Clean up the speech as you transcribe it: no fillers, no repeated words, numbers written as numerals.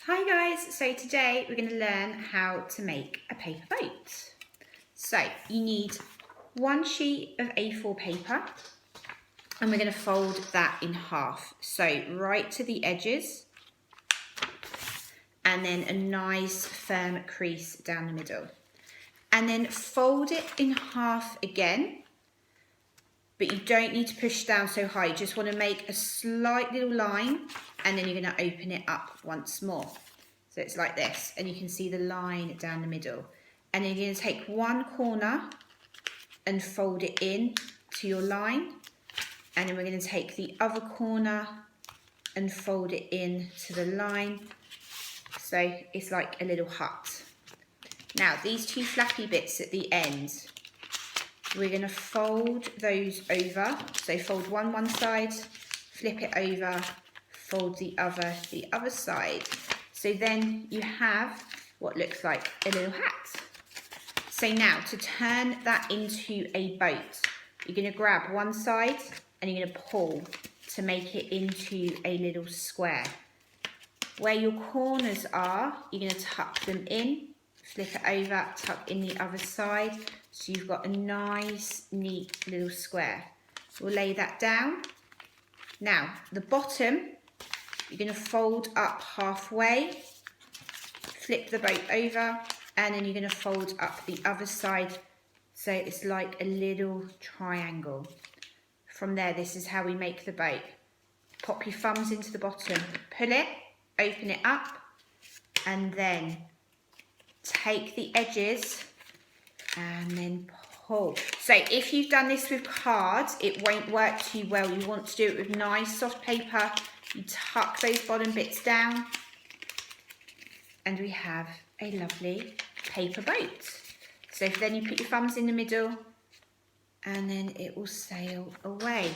Hi guys, so today we're going to learn how to make a paper boat. So you need one sheet of A4 paper and we're going to fold that in half. So right to the edges and then a nice firm crease down the middle. And then fold it in half again, but you don't need to push down so high. You just want to make a slight little line and then you're going to open it up once more. So it's like this, and you can see the line down the middle. And then you're going to take one corner and fold it in to your line. And then we're going to take the other corner and fold it in to the line. So it's like a little hut. Now these two flappy bits at the end, we're going to fold those over. So fold one side, flip it over, fold the other side. So then you have what looks like a little hat. So now to turn that into a boat, you're going to grab one side and you're going to pull to make it into a little square. Where your corners are, you're going to tuck them in, flip it over, tuck in the other side. So you've got a nice, neat little square. We'll lay that down. Now, the bottom, you're going to fold up halfway, flip the boat over, and then you're going to fold up the other side so it's like a little triangle. From there, this is how we make the boat. Pop your thumbs into the bottom, pull it, open it up, and then take the edges and then pull. So if you've done this with cards, it won't work too well. You want to do it with nice soft paper. You tuck those bottom bits down and we have a lovely paper boat. So then you put your thumbs in the middle and then it will sail away.